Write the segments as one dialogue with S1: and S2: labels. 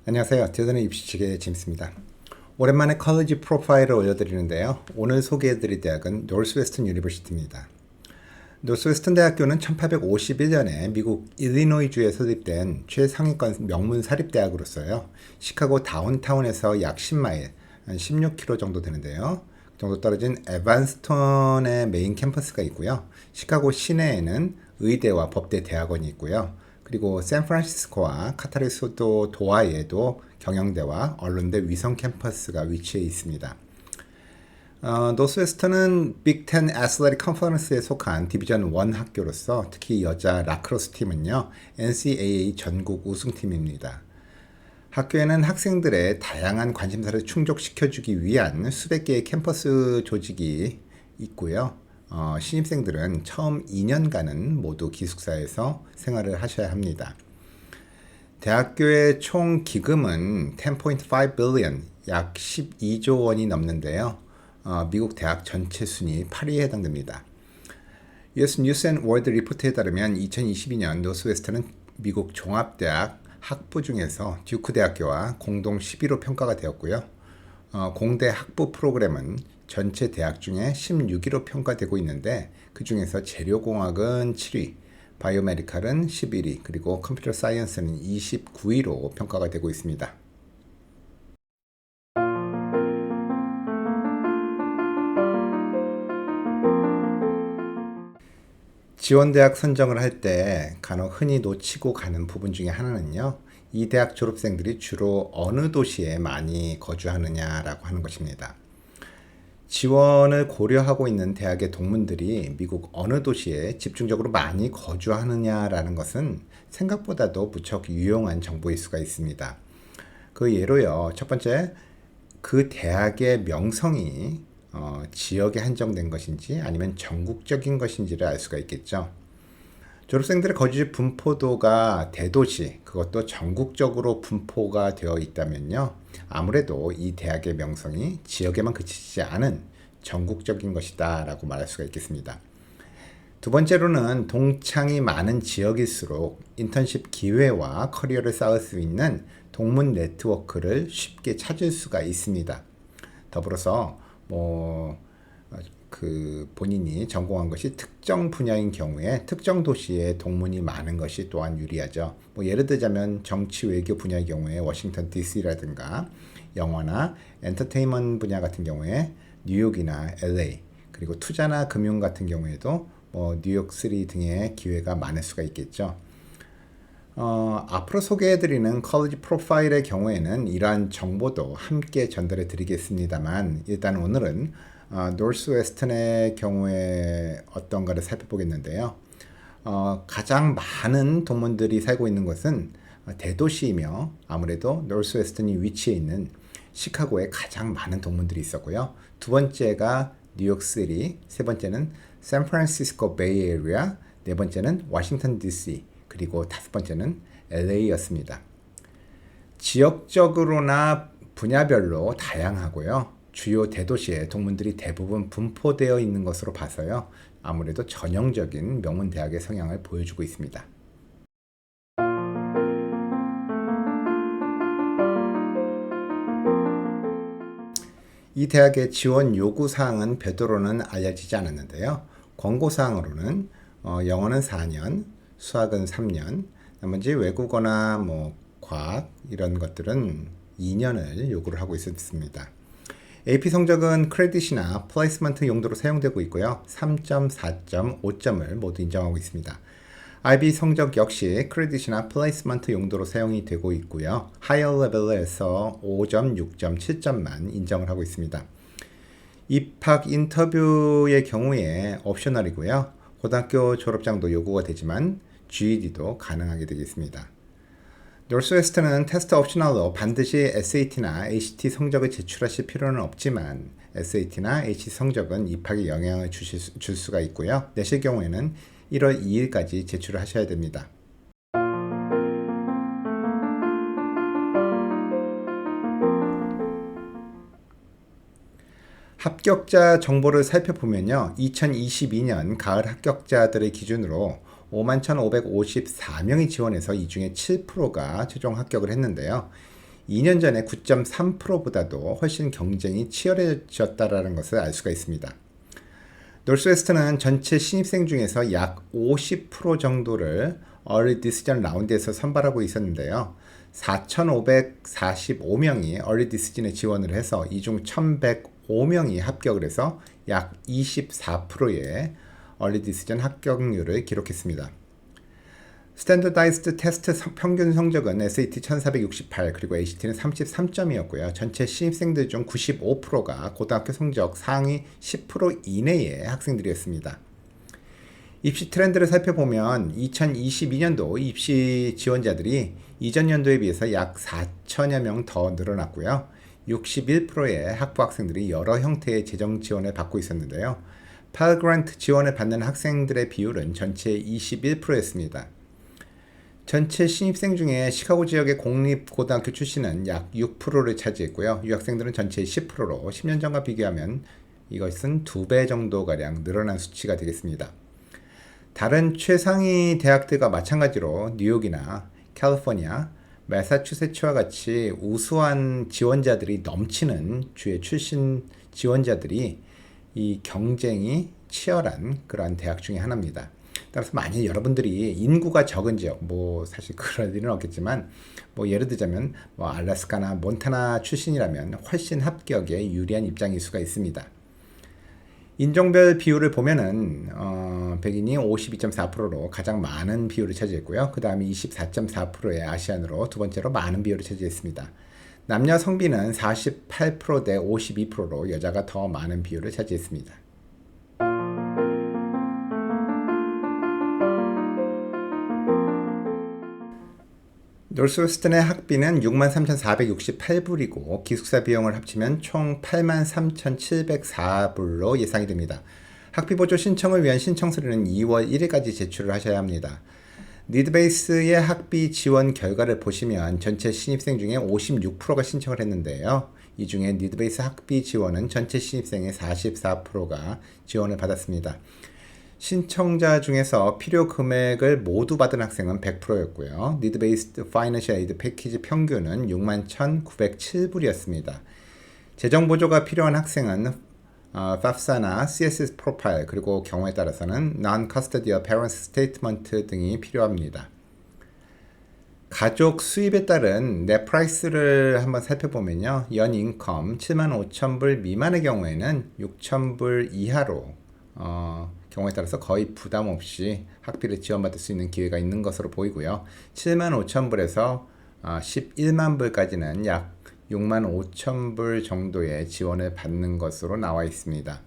S1: 안녕하세요. 대전의 입시책의 제임스입니다. 오랜만에 컬리지 프로파일을 올려드리는데요. 오늘 소개해드릴 대학은 노스웨스턴 유니버시티입니다. 노스웨스턴 대학교는 1851년에 미국 일리노이주에 설립된 최상위권 명문 사립대학으로서요. 시카고 다운타운에서 약 10마일, 한 16km 정도 되는데요. 그 정도 떨어진 에반스톤의 메인 캠퍼스가 있고요. 시카고 시내에는 의대와 법대 대학원이 있고요. 그리고 샌프란시스코와 카타르 수도 도하에도 경영대와 언론대 위성 캠퍼스가 위치해 있습니다. 노스웨스턴은 빅10 애슬레틱 컨퍼런스에 속한 디비전 1 학교로서 특히 여자 라크로스 팀은요, NCAA 전국 우승팀입니다. 학교에는 학생들의 다양한 관심사를 충족시켜주기 위한 수백 개의 캠퍼스 조직이 있고요. 신입생들은 처음 2년간은 모두 기숙사에서 생활을 하셔야 합니다. 대학교의 총 기금은 10.5 billion, 약 12조 원이 넘는데요. 미국 대학 전체 순위 8위에 해당됩니다. US News and World Report에 따르면 2022년 노스웨스턴은 미국 종합대학 학부 중에서 듀크 대학교와 공동 10위로 평가가 되었고요. 공대 학부 프로그램은 전체 대학 중에 16위로 평가되고 있는데 그 중에서 재료공학은 7위, 바이오메디칼은 11위, 그리고 컴퓨터 사이언스는 29위로 평가가 되고 있습니다. 지원대학 선정을 할 때 간혹 흔히 놓치고 가는 부분 중에 하나는요. 이 대학 졸업생들이 주로 어느 도시에 많이 거주하느냐라고 하는 것입니다. 지원을 고려하고 있는 대학의 동문들이 미국 어느 도시에 집중적으로 많이 거주하느냐라는 것은 생각보다도 무척 유용한 정보일 수가 있습니다. 그 예로요. 첫 번째, 그 대학의 명성이 지역에 한정된 것인지 아니면 전국적인 것인지를 알 수가 있겠죠. 졸업생들의 거주 분포도가 대도시, 그것도 전국적으로 분포가 되어 있다면요. 아무래도 이 대학의 명성이 지역에만 그치지 않은 전국적인 것이다 라고 말할 수가 있겠습니다. 두 번째로는 동창이 많은 지역일수록 인턴십 기회와 커리어를 쌓을 수 있는 동문 네트워크를 쉽게 찾을 수가 있습니다. 더불어서 본인이 전공한 것이 특정 분야인 경우에 특정 도시에 동문이 많은 것이 또한 유리하죠. 예를 들자면 정치 외교 분야의 경우에 워싱턴 DC라든가 영화나 엔터테인먼트 분야 같은 경우에 뉴욕이나 LA, 그리고 투자나 금융 같은 경우에도 뉴욕시리 등의 기회가 많을 수가 있겠죠. 앞으로 소개해드리는 컬리지 프로파일의 경우에는 이러한 정보도 함께 전달해 드리겠습니다만 일단 오늘은 노스웨스턴의 경우에 어떤가를 살펴보겠는데요. 가장 많은 동문들이 살고 있는 것은 대도시이며 아무래도 노스웨스턴이 위치해 있는 시카고에 가장 많은 동문들이 있었고요. 두 번째가 뉴욕시티, 세 번째는 샌프란시스코 베이에리아, 네 번째는 워싱턴 DC, 그리고 다섯 번째는 LA였습니다. 지역적으로나 분야별로 다양하고요. 주요 대도시에 동문들이 대부분 분포되어 있는 것으로 봐서요. 아무래도 전형적인 명문 대학의 성향을 보여주고 있습니다. 이 대학의 지원 요구사항은 별도로는 알려지지 않았는데요. 권고사항으로는 영어는 4년, 수학은 3년, 나머지 외국어나 과학 이런 것들은 2년을 요구를 하고 있었습니다. AP 성적은 크레딧이나 플레이스먼트 용도로 사용되고 있고요. 3점, 4점, 5점을 모두 인정하고 있습니다. IB 성적 역시 크레딧이나 플레이스먼트 용도로 사용이 되고 있고요. 하이어 레벨에서 5점, 6점, 7점만 인정을 하고 있습니다. 입학 인터뷰의 경우에 옵셔널이고요. 고등학교 졸업장도 요구가 되지만 GED도 가능하게 되겠습니다. 노스웨스턴은 테스트 옵셔널로 반드시 SAT나 ACT 성적을 제출하실 필요는 없지만 SAT나 ACT 성적은 입학에 영향을 줄 수가 있고요. 내실 경우에는 1월 2일까지 제출을 하셔야 됩니다. 합격자 정보를 살펴보면요. 2022년 가을 합격자들의 기준으로 51,554명이 지원해서 이 중에 7%가 최종 합격을 했는데요. 2년 전에 9.3%보다도 훨씬 경쟁이 치열해졌다는 것을 알 수가 있습니다. 노스웨스턴은 전체 신입생 중에서 약 50% 정도를 Early Decision 라운드에서 선발하고 있었는데요. 4,545명이 Early Decision에 지원을 해서 이 중 1,105명이 합격을 해서 약 24%의 Early Decision 합격률을 기록했습니다. 스탠더다이즈드 테스트 평균 성적은 SAT 1468 그리고 ACT는 33점이었고요. 전체 신입생들 중 95%가 고등학교 성적 상위 10% 이내의 학생들이었습니다. 입시 트렌드를 살펴보면 2022년도 입시 지원자들이 이전 연도에 비해서 약 4천여 명 더 늘어났고요. 61%의 학부 학생들이 여러 형태의 재정 지원을 받고 있었는데요. 팔 그랜트 지원을 받는 학생들의 비율은 전체의 21%였습니다. 전체 신입생 중에 시카고 지역의 공립고등학교 출신은 약 6%를 차지했고요. 유학생들은 전체의 10%로 10년 전과 비교하면 이것은 2배 정도가량 늘어난 수치가 되겠습니다. 다른 최상위 대학들과 마찬가지로 뉴욕이나 캘리포니아, 매사추세츠와 같이 우수한 지원자들이 넘치는 주의 출신 지원자들이 이 경쟁이 치열한 그러한 대학 중에 하나입니다. 따라서 만약 여러분들이 인구가 적은 지역, 사실 그럴 일은 없겠지만, 예를 들자면 알래스카나 몬타나 출신이라면 훨씬 합격에 유리한 입장일 수가 있습니다. 인종별 비율을 보면은 백인이 52.4%로 가장 많은 비율을 차지했고요. 그 다음에 24.4%의 아시안으로 두 번째로 많은 비율을 차지했습니다. 남녀 성비는 48% 대 52%로 여자가 더 많은 비율을 차지했습니다. 노스웨스턴의 학비는 63,468불이고 기숙사 비용을 합치면 총 83,704불로 예상이 됩니다. 학비 보조 신청을 위한 신청 서류는 2월 1일까지 제출을 하셔야 합니다. 니드베이스의 학비 지원 결과를 보시면 전체 신입생 중에 56%가 신청을 했는데요. 이 중에 니드베이스 학비 지원은 전체 신입생의 44%가 지원을 받았습니다. 신청자 중에서 필요 금액을 모두 받은 학생은 100%였고요. Need Based Financial Aid 패키지 평균은 61,907불이었습니다. 재정 보조가 필요한 학생은 FAFSA나 CSS 프로파일 그리고 경우에 따라서는 Non-Custodial Parents Statement 등이 필요합니다. 가족 수입에 따른 넷 프라이스를 한번 살펴보면요. 연 인컴 75,000불 미만의 경우에는 6,000불 이하로 경우에 따라서 거의 부담 없이 학비를 지원받을 수 있는 기회가 있는 것으로 보이고요. 75,000불에서 11만 불까지는 약 65,000불 정도의 지원을 받는 것으로 나와 있습니다.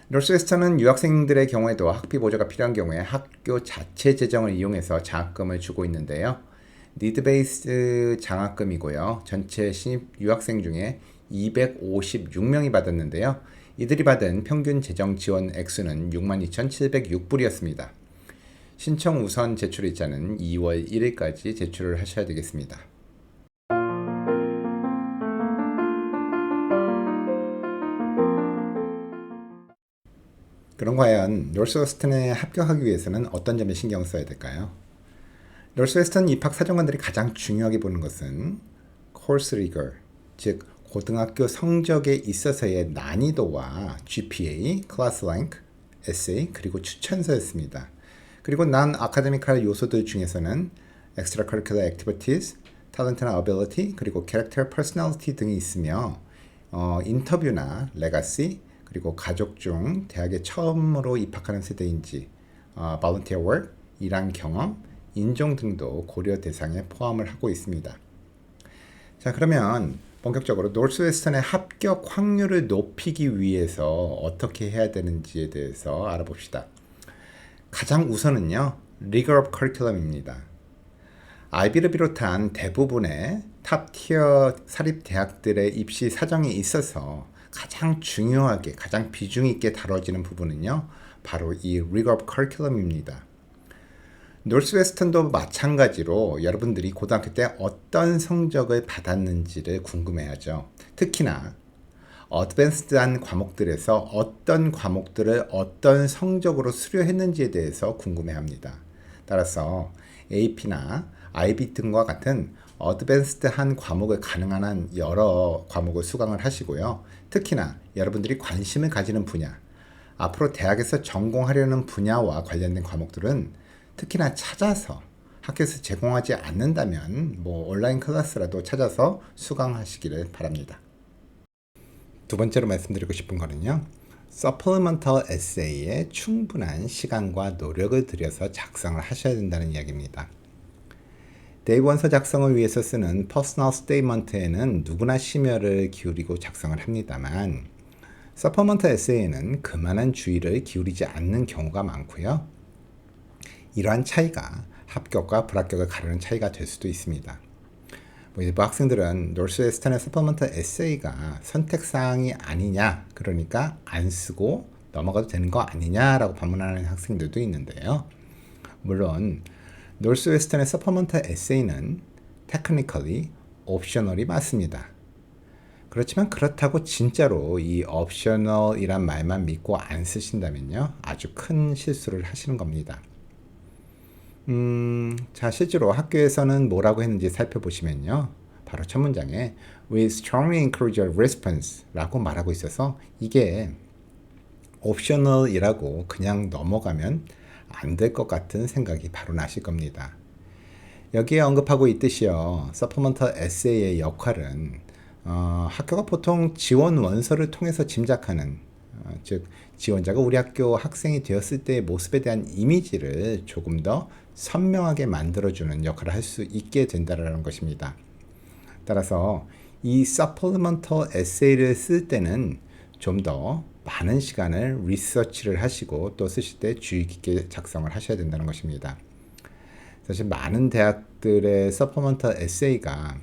S1: 노스웨스턴은 유학생들의 경우에도 학비 보조가 필요한 경우에 학교 자체 재정을 이용해서 장학금을 주고 있는데요. 니드 베이스 장학금이고요. 전체 신입 유학생 중에 256명이 받았는데요. 이들이 받은 평균 재정 지원 액수는 62,706불이었습니다. 신청 우선 제출 일자는 2월 1일까지 제출을 하셔야 되겠습니다. 그럼 과연 노스웨스턴에 합격하기 위해서는 어떤 점에 신경을 써야 될까요? 노스웨스턴 입학 사정관들이 가장 중요하게 보는 것은 course rigor, 즉 고등학교 성적에 있어서의 난이도와 GPA, class rank, essay, 그리고 추천서였습니다. 그리고 non-academic 요소들 중에서는 extracurricular activities, talent나 ability, 그리고 character, personality 등이 있으며 인터뷰나 legacy, 그리고 가족 중 대학에 처음으로 입학하는 세대인지 volunteer work, 일한 경험, 인종 등도 고려 대상에 포함을 하고 있습니다. 자, 그러면 본격적으로 노스웨스턴의 합격 확률을 높이기 위해서 어떻게 해야 되는지에 대해서 알아봅시다. 가장 우선은요, rigor of curriculum입니다. 아이비를 비롯한 대부분의 탑티어 사립대학들의 입시 사정에 있어서 가장 중요하게, 가장 비중 있게 다뤄지는 부분은요, 바로 이 rigor of curriculum입니다. 노스웨스턴도 마찬가지로 여러분들이 고등학교 때 어떤 성적을 받았는지를 궁금해하죠. 특히나 어드밴스드한 과목들에서 어떤 과목들을 어떤 성적으로 수료했는지에 대해서 궁금해합니다. 따라서 AP나 IB 등과 같은 어드밴스드한 과목을 가능한 한 여러 과목을 수강을 하시고요. 특히나 여러분들이 관심을 가지는 분야, 앞으로 대학에서 전공하려는 분야와 관련된 과목들은 특히나 찾아서 학교에서 제공하지 않는다면 온라인 클래스라도 찾아서 수강하시기를 바랍니다. 두 번째로 말씀드리고 싶은 거는요. Supplemental Essay에 충분한 시간과 노력을 들여서 작성을 하셔야 된다는 이야기입니다. 대입 원서 작성을 위해서 쓰는 Personal Statement에는 누구나 심혈을 기울이고 작성을 합니다만 Supplemental Essay에는 그만한 주의를 기울이지 않는 경우가 많고요. 이러한 차이가 합격과 불합격을 가르는 차이가 될 수도 있습니다. 일부 학생들은 노스웨스턴의 서포먼트 에세이가 선택사항이 아니냐, 그러니까 안 쓰고 넘어가도 되는 거 아니냐라고 반문하는 학생들도 있는데요. 물론 노스웨스턴의 서포먼트 에세이는 테크니컬리 옵셔널이 맞습니다. 그렇지만 그렇다고 진짜로 이 옵셔널이란 말만 믿고 안 쓰신다면요, 아주 큰 실수를 하시는 겁니다. 자, 실제로 학교에서는 뭐라고 했는지 살펴보시면요. 바로 첫 문장에 We strongly encourage your response 라고 말하고 있어서 이게 옵셔널이라고 그냥 넘어가면 안 될 것 같은 생각이 바로 나실 겁니다. 여기에 언급하고 있듯이요. 서포먼털 에세이의 역할은 학교가 보통 지원 원서를 통해서 짐작하는 즉 지원자가 우리 학교 학생이 되었을 때의 모습에 대한 이미지를 조금 더 선명하게 만들어주는 역할을 할 수 있게 된다는 것입니다. 따라서 이 supplemental essay를 쓸 때는 좀 더 많은 시간을 리서치를 하시고 또 쓰실 때 주의 깊게 작성을 하셔야 된다는 것입니다. 사실 많은 대학들의 supplemental essay가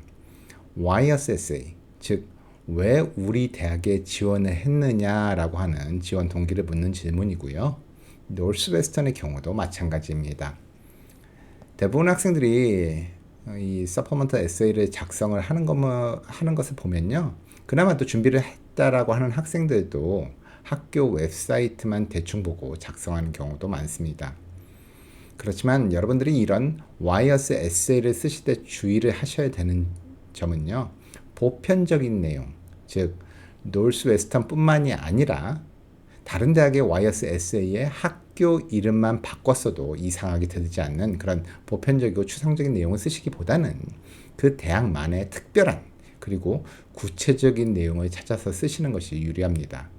S1: why's essay, 즉 왜 우리 대학에 지원을 했느냐라고 하는 지원 동기를 묻는 질문이고요. 노스웨스턴의 경우도 마찬가지입니다. 대부분 학생들이 이 서포먼트 에세이를 작성을 하는 것을 보면요. 그나마 또 준비를 했다라고 하는 학생들도 학교 웹사이트만 대충 보고 작성하는 경우도 많습니다. 그렇지만 여러분들이 이런 와이어스 에세이를 쓰실 때 주의를 하셔야 되는 점은요. 보편적인 내용, 즉 노스웨스턴뿐만이 아니라 다른 대학의 와이어스 에세이의 학교 이름만 바꿨어도 이상하게 들리지 않는 그런 보편적이고 추상적인 내용을 쓰시기보다는 그 대학만의 특별한 그리고 구체적인 내용을 찾아서 쓰시는 것이 유리합니다.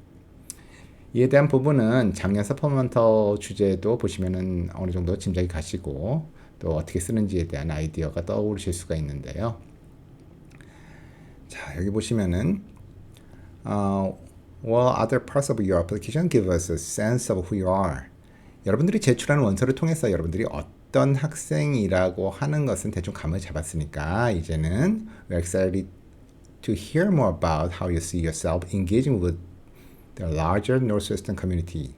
S1: 이에 대한 부분은 작년 서포먼터 주제도 보시면은 어느 정도 짐작이 가시고 또 어떻게 쓰는지에 대한 아이디어가 떠오르실 수가 있는데요. 자, 여기 보시면은 Well, other parts of your application give us a sense of who you are. 여러분들이 제출하는 원서를 통해서 여러분들이 어떤 학생이라고 하는 것은 대충 감을 잡았으니까 이제는 we're excited to hear more about how you see yourself engaging with the larger Northwestern community.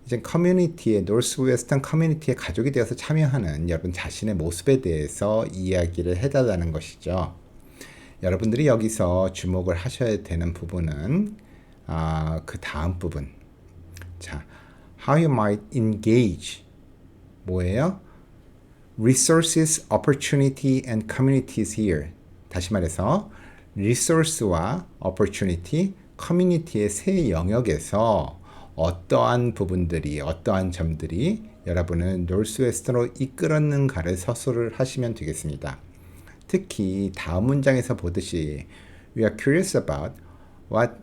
S1: 이제 커뮤니티의 Northwestern 커뮤니티의 가족이 되어서 참여하는 여러분 자신의 모습에 대해서 이야기를 해달라는 것이죠. 여러분들이 여기서 주목을 하셔야 되는 부분은 그 다음 부분. 자, how you might engage. 뭐예요? Resources, opportunity, and communities here. 다시 말해서 resource와 opportunity, community의 세 영역에서 어떠한 부분들이, 어떠한 점들이 여러분을 노스웨스턴으로 이끌었는가를 서술을 하시면 되겠습니다. 특히 다음 문장에서 보듯이 We are curious about what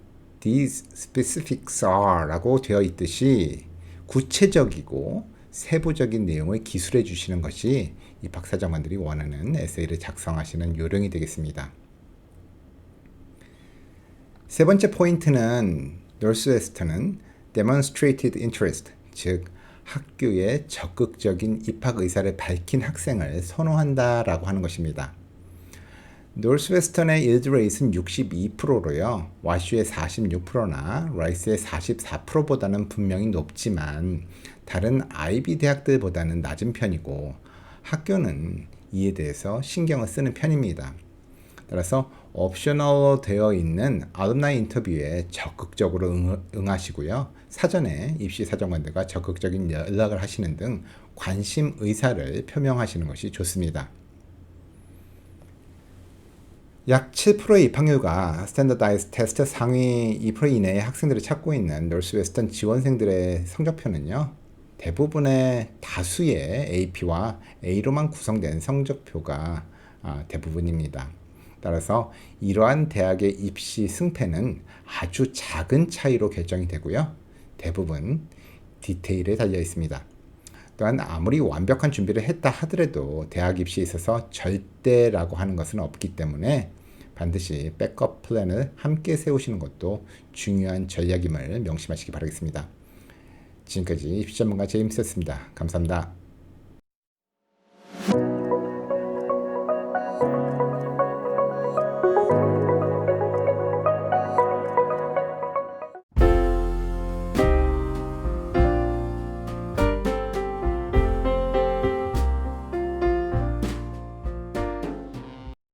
S1: these specifics are 라고 되어 있듯이 구체적이고 세부적인 내용을 기술해 주시는 것이 이 박사장관들이 원하는 에세이를 작성하시는 요령이 되겠습니다. 세 번째 포인트는 노스웨스턴은 demonstrated interest, 즉 학교에 적극적인 입학 의사를 밝힌 학생을 선호한다라고 하는 것입니다. 노스웨스턴의 일드 레이트는 62%로요. 와슈의 46%나 라이스의 44%보다는 분명히 높지만 다른 IB 대학들보다는 낮은 편이고 학교는 이에 대해서 신경을 쓰는 편입니다. 따라서 옵셔널로 되어 있는 알umni 인터뷰에 적극적으로 응하시고요. 사전에 입시 사정관들과 적극적인 연락을 하시는 등 관심 의사를 표명하시는 것이 좋습니다. 약 7%의 입학률과 스탠더다이즈 테스트 상위 2% 이내의 학생들을 찾고 있는 노스웨스턴 지원생들의 성적표는요. 대부분의 다수의 AP와 A로만 구성된 성적표가 대부분입니다. 따라서 이러한 대학의 입시 승패는 아주 작은 차이로 결정이 되고요. 대부분 디테일에 달려 있습니다. 또한 아무리 완벽한 준비를 했다 하더라도 대학 입시에 있어서 절대라고 하는 것은 없기 때문에 반드시 백업 플랜을 함께 세우시는 것도 중요한 전략임을 명심하시기 바라겠습니다. 지금까지 입시 전문가 제임스였습니다. 감사합니다.